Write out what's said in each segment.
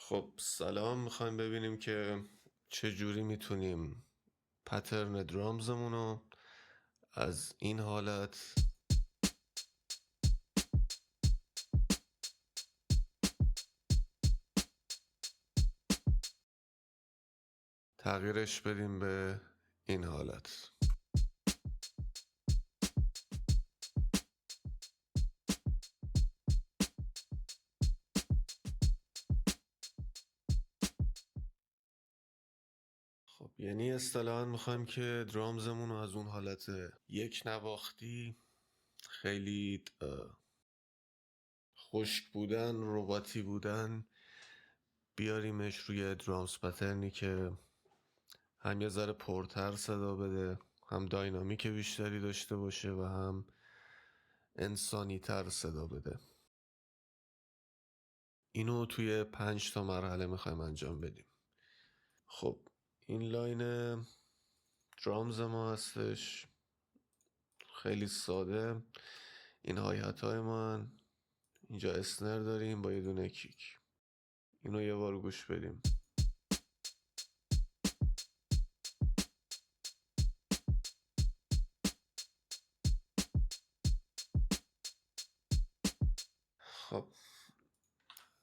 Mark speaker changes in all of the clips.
Speaker 1: خب سلام، میخوایم ببینیم که چجوری میتونیم پترن درامزمون رو از این حالت تغییرش بدیم به این حالت. خب یعنی اصطلاحا میخوایم که درامزمون رو از اون حالت یک نواختی خیلی خشک بودن، رباتی بودن، بیاریمش روی درامز پترنی که هم یه ذره پرتر صدا بده، هم داینامیک بیشتری داشته باشه و هم انسانی تر صدا بده. اینو توی 5 تا مرحله میخوایم انجام بدیم. خب این لاین درامز ما هستش، خیلی ساده. این هایت های من، اینجا اسنر داریم با یه دونه کیک. اینو یه بار گوش بدیم. خب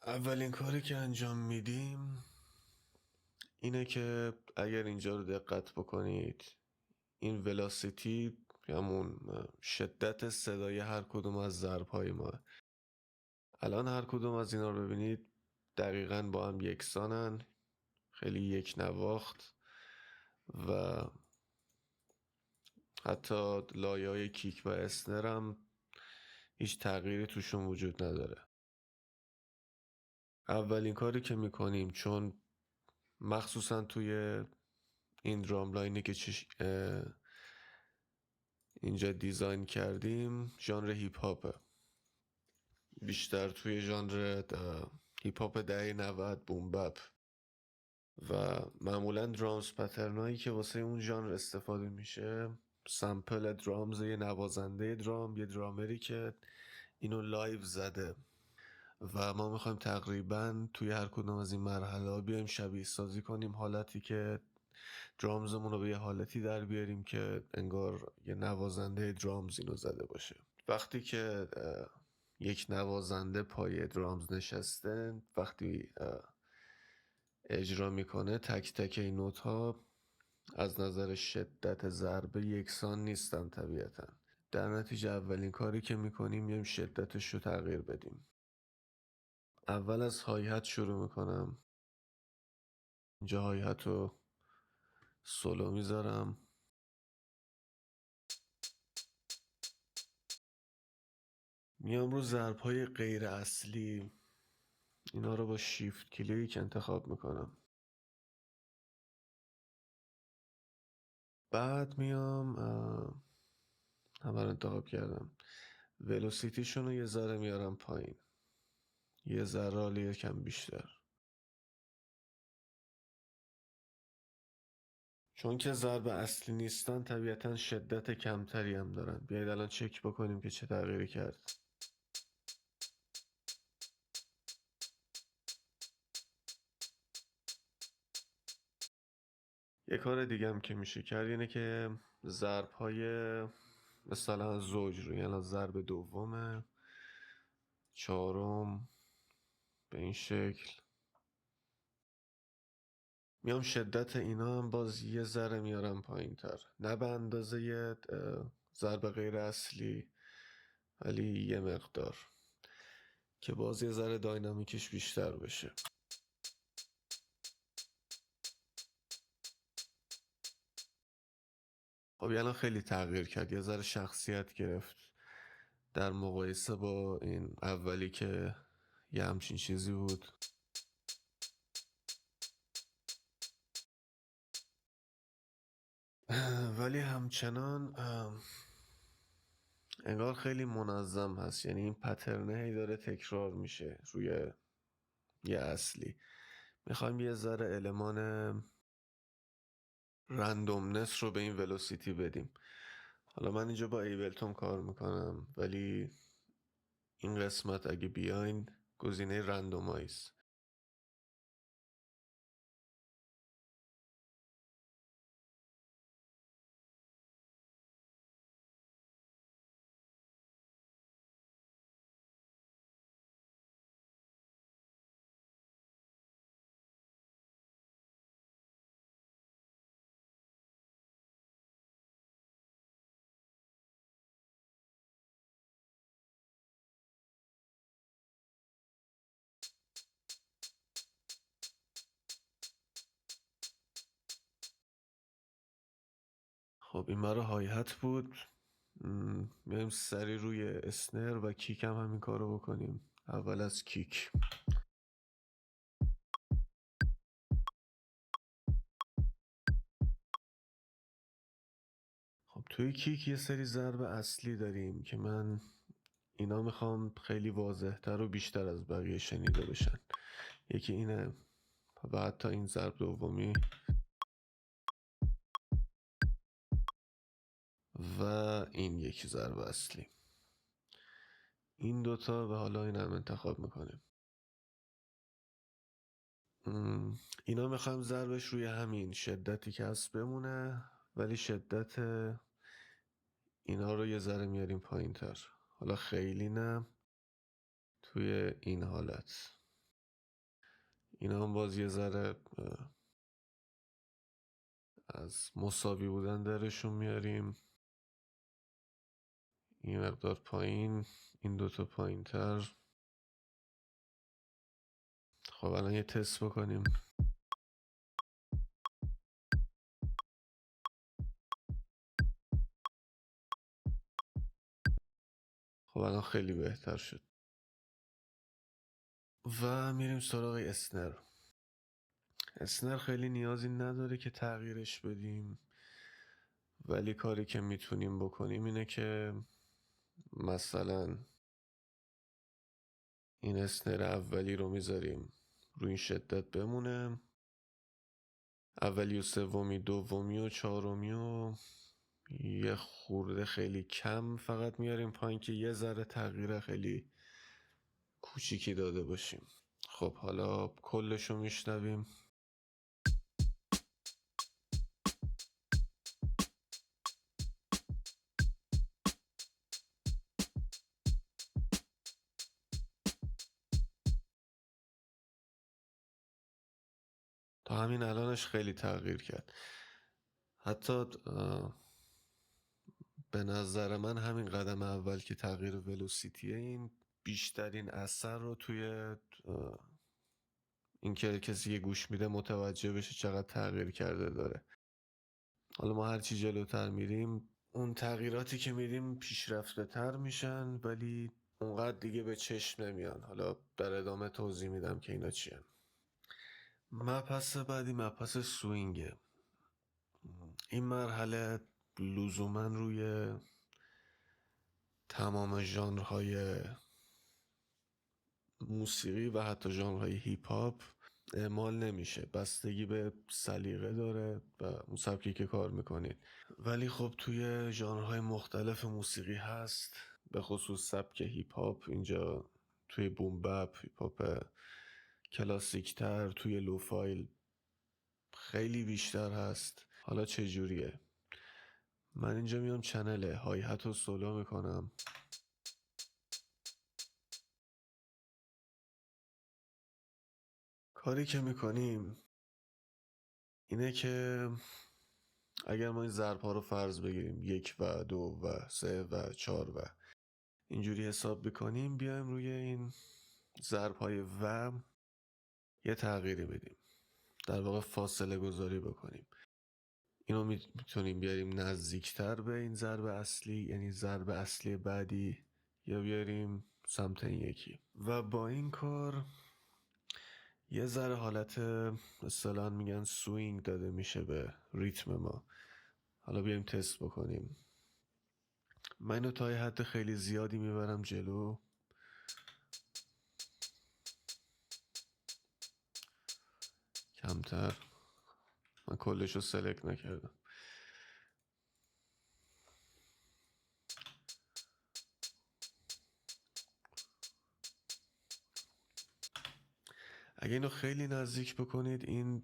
Speaker 1: اولین کاری که انجام میدیم اینه که اگر اینجا رو دقت بکنید، این ولاسیتی همون شدت صدای هر کدوم از ضرب های ما، الان هر کدوم از اینا رو ببینید دقیقاً با هم یکسانن، خیلی یک نواخت و حتی لایه های کیک و اسنر هم هیچ تغییری توشون وجود نداره. اولین کاری که میکنیم، چون مخصوصا توی این درام لاینی که اینجا دیزاین کردیم ژانر هیپ هاپه، بیشتر توی ژانر هیپ هاپ دهه 90 بوم بپ و معمولا درامز پترنایی که واسه اون ژانر استفاده میشه سمپل درامز یه نوازنده درام، یه درامری که اینو لایو زده و ما میخوایم تقریبا توی هر کدوم از این مرحله بیایم شبیه سازی کنیم، حالتی که درامزمون رو به یه حالتی در بیاریم که انگار یه نوازنده درامز اینو زده باشه. وقتی که یک نوازنده پای درامز نشسته، وقتی اجرا میکنه، تک تک این نوت ها از نظر شدت ضربه یکسان نیستن طبیعتا. در نتیجه اولین کاری که میکنیم یه شدتش رو تغییر بدیم. اول از هایت شروع میکنم، اینجا هایت رو سولو میذارم، میام رو ضرب های غیر اصلی، اینا رو با شیفت کلیک انتخاب میکنم. بعد میام همه رو انتخاب کردم، ولوسیتیشون رو یه ذره میارم پایین، یه ذره حالا یکم بیشتر، چون که ضرب اصلی نیستن طبیعتا شدت کمتری هم دارن. بیایید الان چک بکنیم که چه تغییری کرد. یه کار دیگه هم که میشه کرد اینه که ضرب های مثلا زوج رو، یعنی ضرب دوم، چهارم، به این شکل میام شدت اینا هم باز یه ذره میارم پایین تر، نه به اندازه یه ضرب غیر اصلی، ولی یه مقدار که باز یه ذره داینامیکش بیشتر بشه. خب الان خیلی تغییر کرد، یه ذره شخصیت گرفت در مقایسه با این اولی که یه همچین چیزی بود. ولی همچنان انگار خیلی منظم هست، یعنی این پترنه هی داره تکرار میشه روی یه اصلی. میخوایم یه ذره المان رندومنس رو به این ولوسیتی بدیم. حالا من اینجا با ایبلتون کار میکنم، ولی این قسمت اگه بیاین گزینه رندومایز، خب این مرا هایهت بود. میایم سری روی اسنر و کیک هم همین کارو بکنیم. اول از کیک. خب توی کیک یه سری ضرب اصلی داریم که من اینا میخوام خیلی واضحتر و بیشتر از بقیه شنیده بشن. یکی اینه و حتی این ضرب دومی و این یکی ضرب اصلی. این دوتا و حالا این هم انتخاب میکنیم. اینا میخوایم ضربش روی همین شدتی که هست بمونه، ولی شدت اینا رو یه ذره میاریم پایین تر. حالا خیلی نه، توی این حالت اینا هم باز یه ذره از مساوی بودن درشون میاریم. این مقدار پایین، این دوتا پایین تر. خب الان یه تست بکنیم. خب الان خیلی بهتر شد. و میریم سراغ اسنر. اسنر خیلی نیازی نداره که تغییرش بدیم، ولی کاری که میتونیم بکنیم اینه که مثلا این اسنر اولی رو میذاریم روی این شدت بمونه، اولی و سومی، دومی و چهارمی و یه خورده خیلی کم فقط میاریم پایین که یه ذره تغییر خیلی کوچیکی داده باشیم. خب حالا کلشو میشنویم. تا همین الانش خیلی تغییر کرد. حتی به نظر من همین قدم اول که تغییر ولوسیتیه این بیشترین اثر رو توی این که کسی که گوش میده متوجه بشه چقدر تغییر کرده داره. حالا ما هرچی جلوتر میریم اون تغییراتی که میدیم پیشرفته تر میشن، ولی اونقدر دیگه به چشم نمیان. حالا در ادامه توضیح میدم که اینا چیه. مبحث بعدی مبحث سوینگه. این مرحله لزوما روی تمام ژانرهای موسیقی و حتی ژانرهای هیپ هاپ اعمال نمیشه، بستگی به سلیقه داره و اون سبکی که کار میکنید. ولی خب توی ژانرهای مختلف موسیقی هست، به خصوص سبک هیپ هاپ اینجا توی بوم بپ، هیپ هاپ کلاسیک تر، توی لوفایل خیلی بیشتر هست. حالا چجوریه؟ من اینجا میام چنل های هت رو سولو میکنم. کاری که میکنیم اینه که اگر ما این ضرب ها رو فرض بگیریم 1 و 2 و 3 و 4 و اینجوری حساب بکنیم، بیایم روی این ضرب های و یه تغییری بدیم، در واقع فاصله گذاری بکنیم. اینو میتونیم بیاریم نزدیکتر به این ضرب اصلی، یعنی ضرب اصلی بعدی، یا بیاریم سمت این یکی. و با این کار یه ذره حالت اصطلاحاً میگن سوینگ داده میشه به ریتم ما. حالا بیایم تست بکنیم. من اینو تا یه حد خیلی زیادی میبرم جلو. کمتر. من کلش رو سلکت نکردم. اگه اینو خیلی نزدیک بکنید این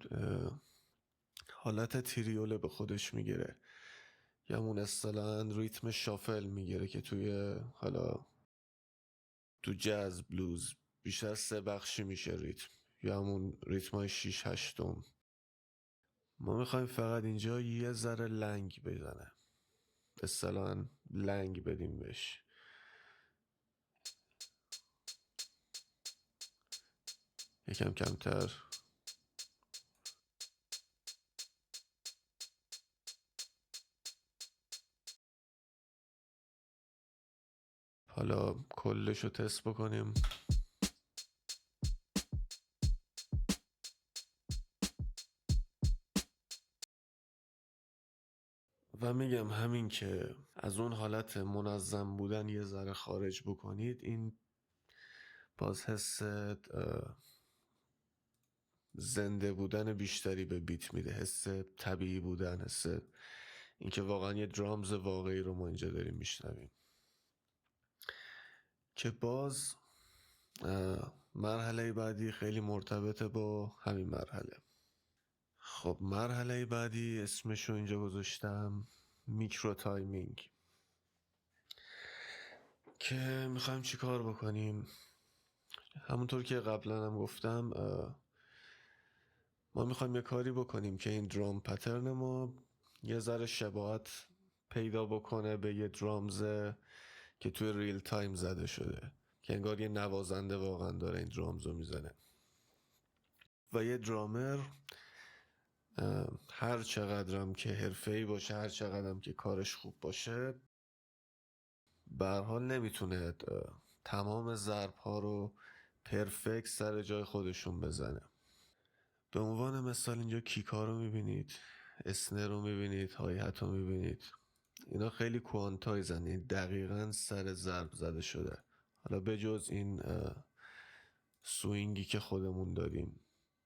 Speaker 1: حالت تریوله به خودش میگیره، یا همون اصطلاحاً ریتم شافل میگیره که توی حالا تو جاز بلوز بیشتر 3 بخشی میشه ریتم، یا همون ریتم های 6/8. ما میخوایم فقط اینجا یه ذره لنگ بزنه، اصطلاحاً لنگ بدیم بهش. یکم کمتر. حالا کلش رو تست بکنیم. و میگم همین که از اون حالت منظم بودن یه ذره خارج بکنید، این باز حس زنده بودن بیشتری به بیت میده، حس طبیعی بودن، حس اینکه واقعا یه درامز واقعی رو ما اینجا داریم میشنویم. که باز مرحله بعدی خیلی مرتبطه با همین مرحله. خب مرحله بعدی اسمشو اینجا گذاشتم میکرو تایمینگ. که میخوایم چی کار بکنیم؟ همونطور که قبلا هم گفتم، ما میخوایم یه کاری بکنیم که این درام پترن ما یه ذره شباهت پیدا بکنه به یه درامز که توی ریل تایم زده شده، که انگار یه نوازنده واقعا داره این درامز رو میزنه. و یه درامر هر چقدرم که حرفه‌ای باشه، هر چقدرم که کارش خوب باشه، به هر حال نمیتونه تمام ضرب ها رو پرفکت سر جای خودشون بزنه. به عنوان مثال اینجا کیکا رو میبینید، اسنر رو میبینید، های هت رو میبینید، اینا خیلی کوانتایزن، یعنی دقیقا سر ضرب زده شده. حالا بجز این سوینگی که خودمون داریم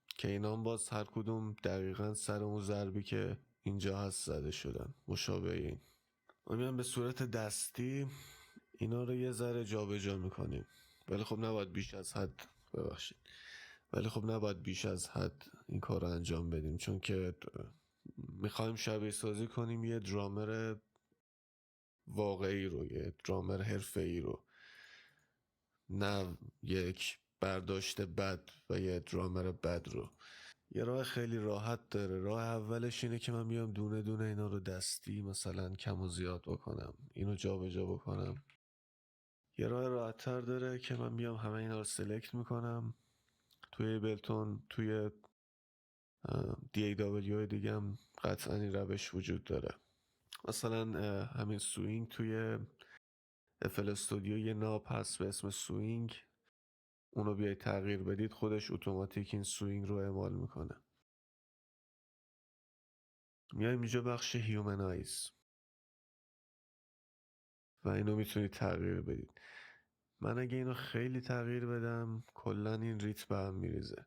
Speaker 1: که اینا هم باز هر کدوم دقیقا سر اون ضربی که اینجا هست زده شدن، مشابه این. ما میان به صورت دستی اینا رو یه ذره جا به جا میکنیم، ولی خب نباید بیش از حد، ببخشید، ولی خب نباید بیش از حد این کار رو انجام بدیم، چون که میخوایم شبیه سازی کنیم یه درامر واقعی رو، یه درامر حرفه‌ای رو، نه یک برداشت بد و یه درامر بد رو. یه راه خیلی راحت داره. راه اولش اینه که من بیام دونه دونه اینا رو دستی مثلا کم و زیاد بکنم، اینو جا به جا بکنم. یه راه راحت تر داره که من بیام همه اینا رو سلکت میکنم توی بلتون، توی DAW دیگه هم قطعا این روش وجود داره. مثلا همین سوینگ توی FL استودیو یه ناب هست به اسم سوینگ، اونو بیای تغییر بدید خودش اتوماتیک این سوینگ رو اعمال میکنه. میایم اینجا بخش هیومنایز و اینو میتونید تغییر بدید. من اگه اینو خیلی تغییر بدم کلا این ریتم به هم میریزه.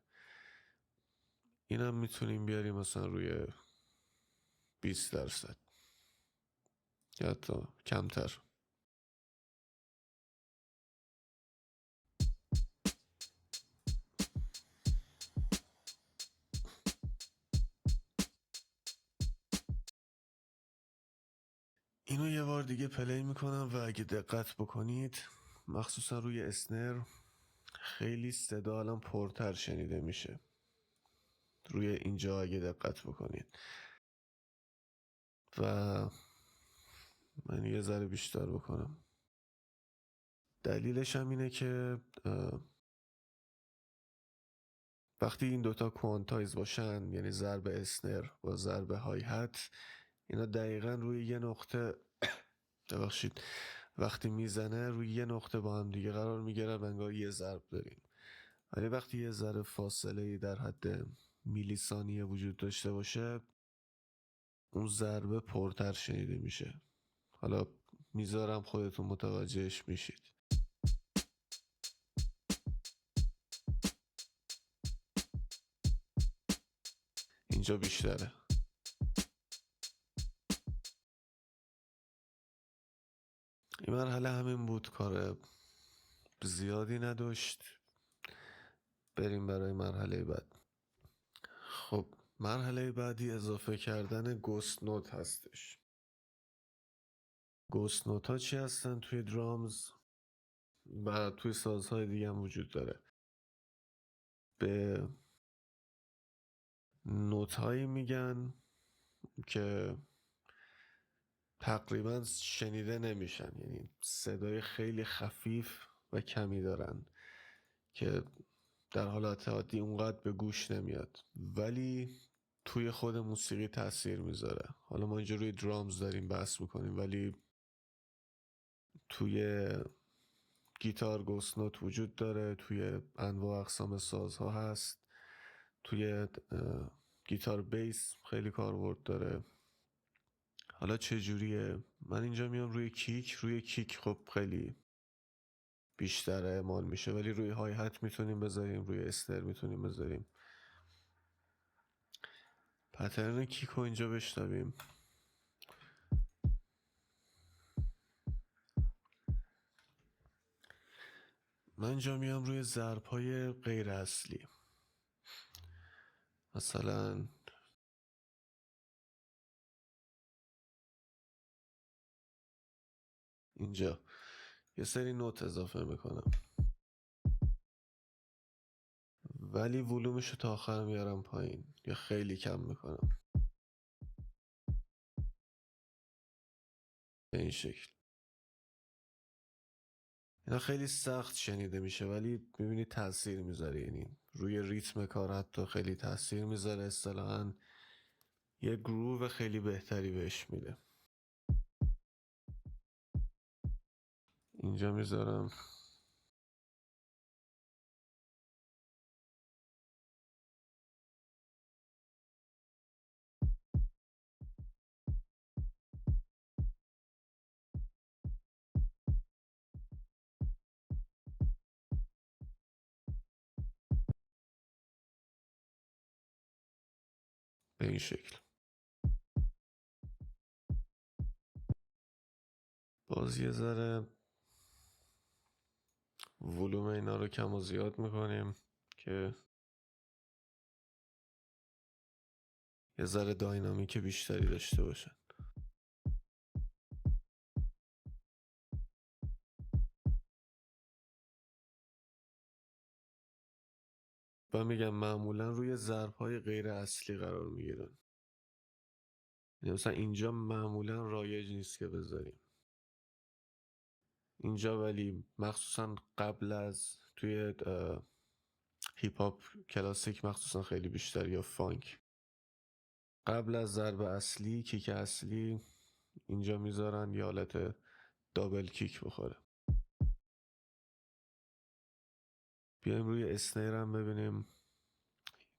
Speaker 1: اینم میتونیم بیاریم مثلا روی 20% یا حتی کمتر. اینو یه بار دیگه پلی میکنم و اگه دقت بکنید مخصوصا روی اسنر خیلی صدا الان پرتر شنیده میشه. روی اینجا اگه دقت بکنید و من یه ذره بیشتر بکنم. دلیلش هم اینه که وقتی این دوتا کوانتایز باشن، یعنی ضرب اسنر و ضرب های هت، اینا دقیقا روی یه نقطه ببخشید وقتی میزنه روی یه نقطه با هم دیگه قرار میگیرن، انگار یه ضرب داریم. ولی وقتی یه ذره فاصله در حد میلی ثانیه وجود داشته باشه، اون ضربه پرتر شنیده میشه. حالا میذارم خودتون متوجهش میشید. اینجا بیشتره. این مرحله همین بود، کار زیادی نداشت. بریم برای مرحله بعد. خب مرحله بعدی اضافه کردن گوست نوت هستش. گوست نوت ها چی هستن توی درامز و توی سازهای دیگه هم وجود داره؟ به نوت هایی میگن که تقریبا شنیده نمیشن، یعنی صدای خیلی خفیف و کمی دارن که در حالت عادی اونقدر به گوش نمیاد، ولی توی خود موسیقی تاثیر میذاره. حالا ما اینجا روی درامز داریم بحث میکنیم، ولی توی گیتار گوست نوت وجود داره، توی انواع اقسام سازها هست، توی گیتار بیس خیلی کاربرد داره. حالا چجوریه؟ من اینجا میام روی کیک خب خیلی بیشتر اعمال میشه، ولی روی های هت میتونیم بذاریم، روی استر میتونیم بذاریم. پترن کیک رو اینجا بشنویم. من اینجا میام روی ضرب های غیر اصلی، مثلا اینجا یه سری نوت اضافه میکنم، ولی ولومش رو تا آخر میارم پایین یا خیلی کم میکنم به این شکل. اینا خیلی سخت شنیده میشه، ولی میبینی تاثیر میذاره، یعنی روی ریتم کار حتی خیلی تاثیر میذاره. اصطلاحاً یه گروو خیلی بهتری بهش میده. اینجا میذارم. به این شکل. باز یه ذره ولوم اینا رو کم و زیاد میکنیم که یه ذره داینامیک بیشتری داشته باشه. و میگم معمولا روی ضرب‌های غیر اصلی قرار میگیرن، یعنی مثلا اینجا معمولا رایج نیست که بذاریم اینجا، ولی مخصوصا قبل از توی هیپ هاپ کلاسیک مخصوصا خیلی بیشتر، یا فانک، قبل از ضرب اصلی کیک اصلی اینجا میذارن یا حالت دابل کیک بخوره. بیایم روی اسنیر هم ببینیم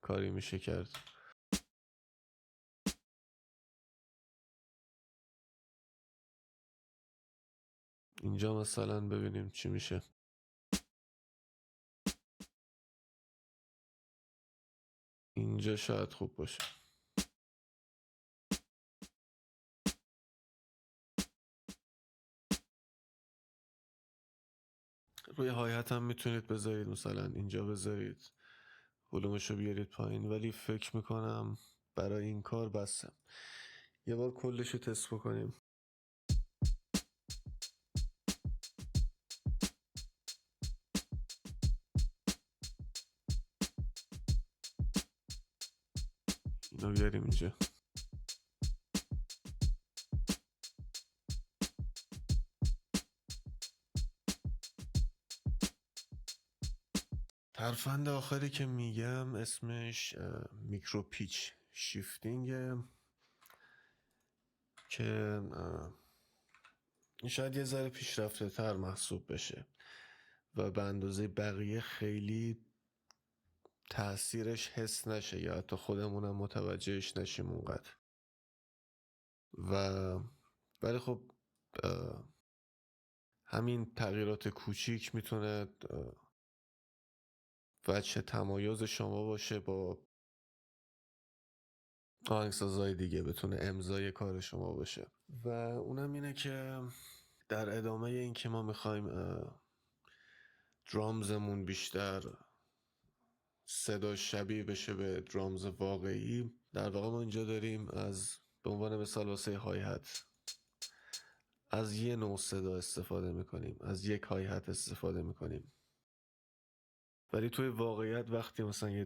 Speaker 1: کاری میشه کرد. اینجا مثلا ببینیم چی میشه. اینجا شاید خوب باشه. روی های هت هم میتونید بذارید، مثلا اینجا بذارید، ولومش رو بیارید پایین، ولی فکر میکنم برای این کار بسم. یه بار کلش رو تست بکنیم. اینو بیاریم اینجا. ترفند آخری که میگم اسمش میکرو پیچ شیفتینگه، که شاید یه ذره پیشرفته تر محسوب بشه و به اندازه بقیه خیلی تأثیرش حس نشه یا حتی خودمونم متوجهش نشیم اونقدر. ولی خب همین تغییرات کوچیک میتونه وجه تمایز شما باشه با آهنگسازهای دیگه، بتونه امضای کار شما باشه. و اونم اینه که در ادامه این که ما میخوایم درامزمون بیشتر صدا شبیه بشه به درامز واقعی، در واقع ما اینجا داریم از به عنوان مثال واسه های هت از یه نوع صدا استفاده میکنیم، از یک های هت استفاده میکنیم، ولی توی واقعیت وقتی مثلا یه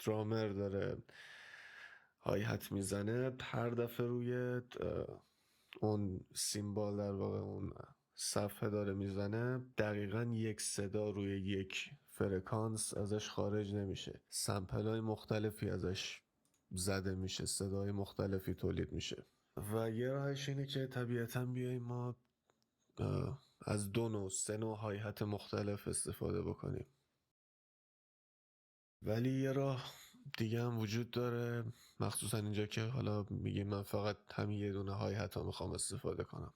Speaker 1: درامر داره های هت میزنه، هر دفعه روی اون سیمبال در واقع اون صفحه داره میزنه، دقیقا یک صدا روی یک فرکانس ازش خارج نمیشه، سمپل های مختلفی ازش زده میشه، صدای مختلفی تولید میشه. و یه راهش اینه که طبیعتا بیاییم ما از 2 نوع 3 نوع های هت مختلف استفاده بکنیم. ولی یه راه دیگه هم وجود داره، مخصوصا اینجا که حالا میگیم من فقط همین یه دونه های هت ها میخوام استفاده کنم.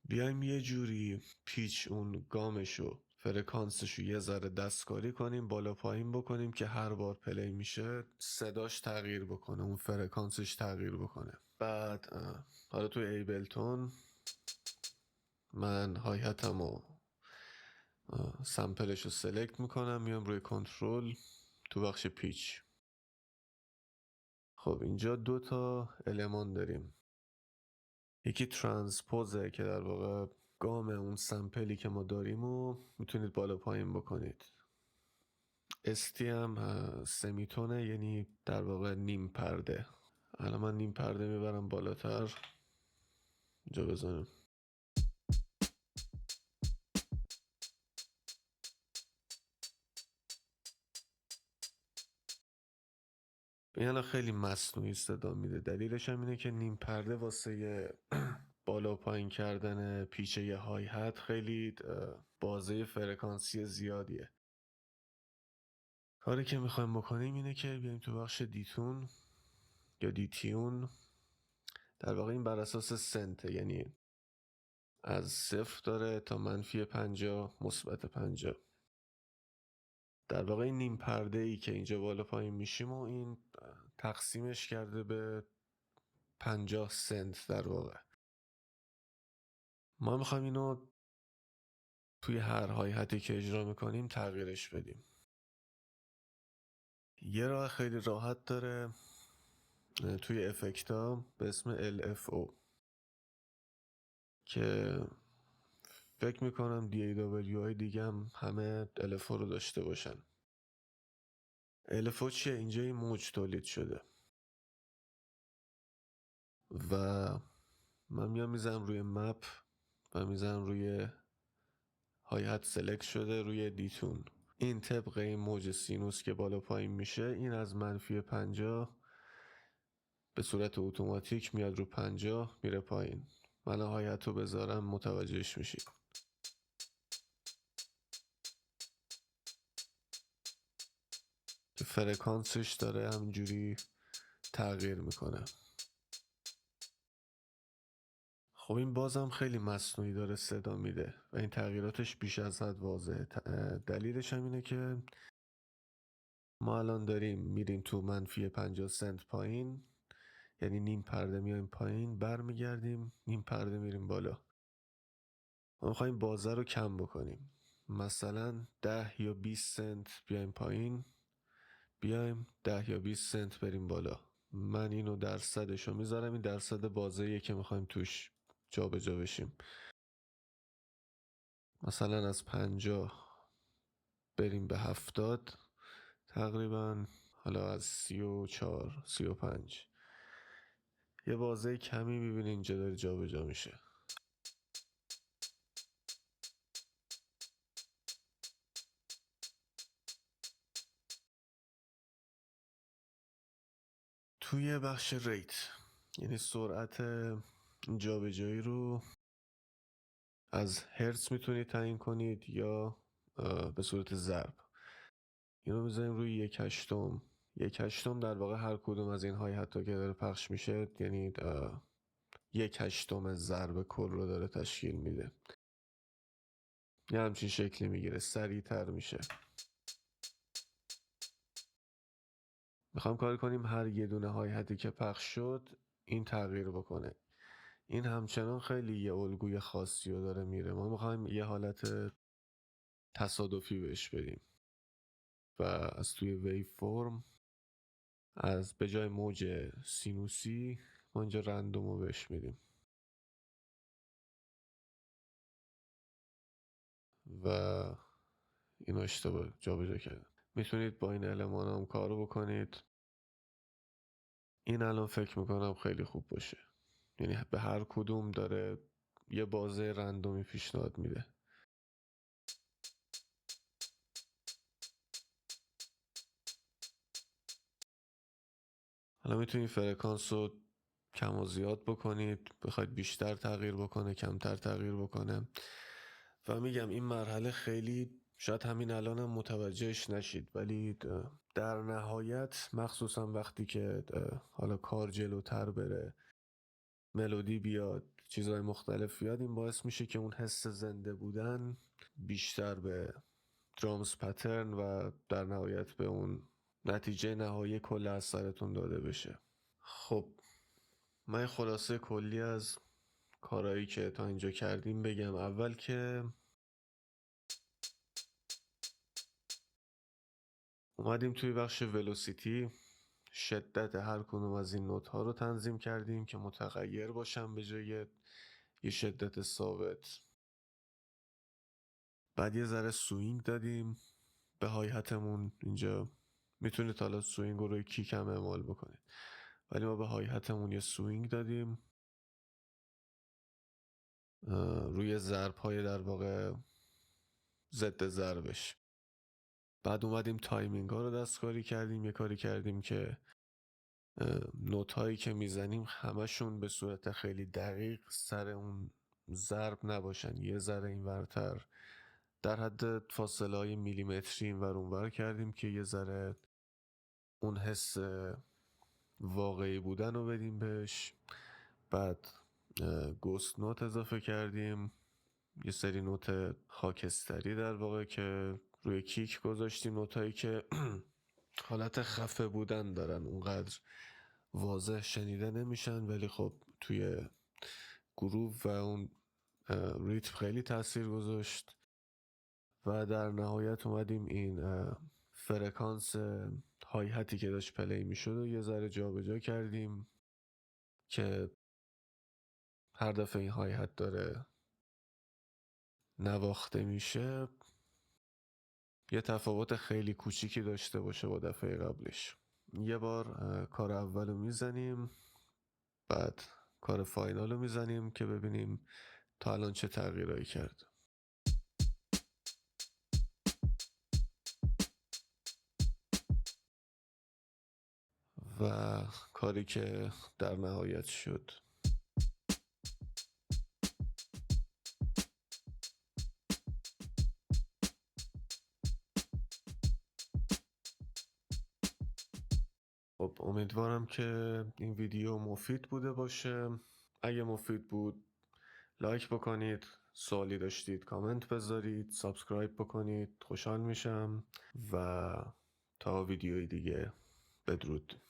Speaker 1: بیایم یه جوری پیچ اون گامشو فرکانسشو یه ذره دستکاری کنیم، بالا پایین بکنیم که هر بار پلی میشه صداش تغییر بکنه، اون فرکانسش تغییر بکنه. بعد حالا توی ایبلتون من های هتمو سمپلش رو سلکت میکنم، میام روی کنترل تو بخش پیچ. خب اینجا 2 تا المان داریم، یکی ترانسپوزه که در واقع گام اون سمپلی که ما داریم و میتونید بالا پایین بکنید. استی هم سمیتونه، یعنی در واقع نیم پرده. الان من نیم پرده میبرم بالاتر، اینجا بزنم. این الان خیلی مصنوعی صدا میده. دلیلش هم اینه که نیم پرده واسه بالا پایین کردن پیچه ی های هت خیلی بازه فرکانسی زیادیه. کاری که میخوایم بکنیم اینه که بیایم تو بخش دیتون یا دیتیون. در واقع این بر اساس سنته، یعنی از 0 داره تا -50 -50. در واقع این نیم پرده ای که اینجا بالا پایین میشیم و این تقسیمش کرده به 50 سنت. در واقع ما میخوایم اینو توی هر های هتی که اجرا میکنیم تغییرش بدیم. یه راه خیلی راحت داره توی افکتا به اسم LFO که فکر میکنم DAW دیگه هم همه LFO رو داشته باشن. LFO چیه؟ اینجا این موج تولید شده و من میام میزنم روی مپ و میزنم روی های هت سلکت شده روی دیتون. این طبق این موج سینوس که بالا پایین میشه، این از -50 به صورت اتوماتیک میاد رو 50 میره پایین. من های هت رو بذارم متوجهش میشید که فرکانسش داره همینجوری تغییر میکنه. خب این بازم خیلی مصنوعی داره صدا میده و این تغییراتش بیش از حد واضحه. دلیلش هم اینه که ما الان داریم میریم تو -50 سنت پایین، یعنی نیم پرده میایم پایین، برمیگردیم نیم پرده میریم بالا. ما میخوایم بازه رو کم بکنیم، مثلا 10 یا 20 سنت بیایم پایین، بیایم 10 یا 20 سنت بریم بالا. من اینو درصدشو میذارم، این درصد بازه‌ایه که میخوایم توش جا به جا بشیم. مثلا از 50 بریم به 70 تقریبا، حالا از 34 35 یه بازه کمی میبینی اینجا داره جا به جا میشه. توی بخش ریت، یعنی سرعت جابجایی رو از هرتز میتونید تعیین کنید یا به صورت ضرب. اینو میذاریم روی 1/8. 1/8 در واقع هر کدوم از این های حتی که داره پخش میشه، یعنی 1/8 ضرب کل رو داره تشکیل میده. یه همچین شکلی میگیره، سریعتر میشه. میخوام کار کنیم هر یه دونه های حتی که پخش شد این تغییر بکنه. این همچنان خیلی یه الگوی خاصی رو داره میره. ما میخوایم یه حالت تصادفی بهش بدیم و از توی ویو فرم، از به جای موج سینوسی ما اینجا رندوم رو بهش میدیم و اینو اشتباه جا به جا کردم. میتونید با این المان هم کارو بکنید. این الان فکر میکنم خیلی خوب باشه، یعنی به هر کدوم داره یه بازه رندومی پیشنهاد میده. حالا میتونید فرکانس رو کم و زیاد بکنید، بخواید بیشتر تغییر بکنه کمتر تغییر بکنه. و میگم این مرحله خیلی شاید همین الانم متوجهش نشید، ولی در نهایت مخصوصا وقتی که حالا کار جلوتر بره، ملودی بیاد، چیزهای مختلف بیاد، این باعث میشه که اون حس زنده بودن بیشتر به درامز پترن و در نهایت به اون نتیجه نهایی کل اثرتون داده بشه. خب من خلاصه کلی از کارهایی که تا اینجا کردیم بگم. اول که اومدیم توی بخش ولوسیتی شدت هر کدوم از این نوت ها رو تنظیم کردیم که متغیر باشن به جای یه شدت ثابت. بعد یه ذره سوینگ دادیم به هایهتمون. اینجا میتونید حالا سوینگ رو روی کیک هم اعمال بکنید، ولی ما به هایهتمون یه سوینگ دادیم روی ضرب های در واقع ضد ضربش. بعد اومدیم تایمینگ ها رو دستکاری کردیم. یه کاری کردیم که نوت هایی که میزنیم همشون به صورت خیلی دقیق سر اون ضرب نباشن، یه ذره این ورتر، در حد فاصله های میلیمتری این ور اون ور کردیم که یه ذره اون حس واقعی بودن رو بدیم بهش. بعد گوست نوت اضافه کردیم، یه سری نوت خاکستری در واقع که روی کیک گذاشتیم، نوتایی که حالت خفه بودن دارن، اونقدر واضح شنیده نمیشن ولی خب توی گروه و اون ریتم خیلی تاثیر گذاشت. و در نهایت اومدیم این فرکانس های هتی که داشت پلی میشد و یه ذره جا به جا کردیم که هر دفعه این های هت داره نواخته میشه یه تفاوت خیلی کوچیکی داشته باشه با دفعه قبلش. یه بار کار اول رو میزنیم، بعد کار فاینال رو میزنیم که ببینیم تا الان چه تغییرایی کرد. و کاری که در نهایت شد. خب امیدوارم که این ویدیو مفید بوده باشه. اگه مفید بود لایک بکنید، سوالی داشتید کامنت بذارید، سابسکرایب بکنید، خوشحال میشم. و تا ویدیوی دیگه بدرود.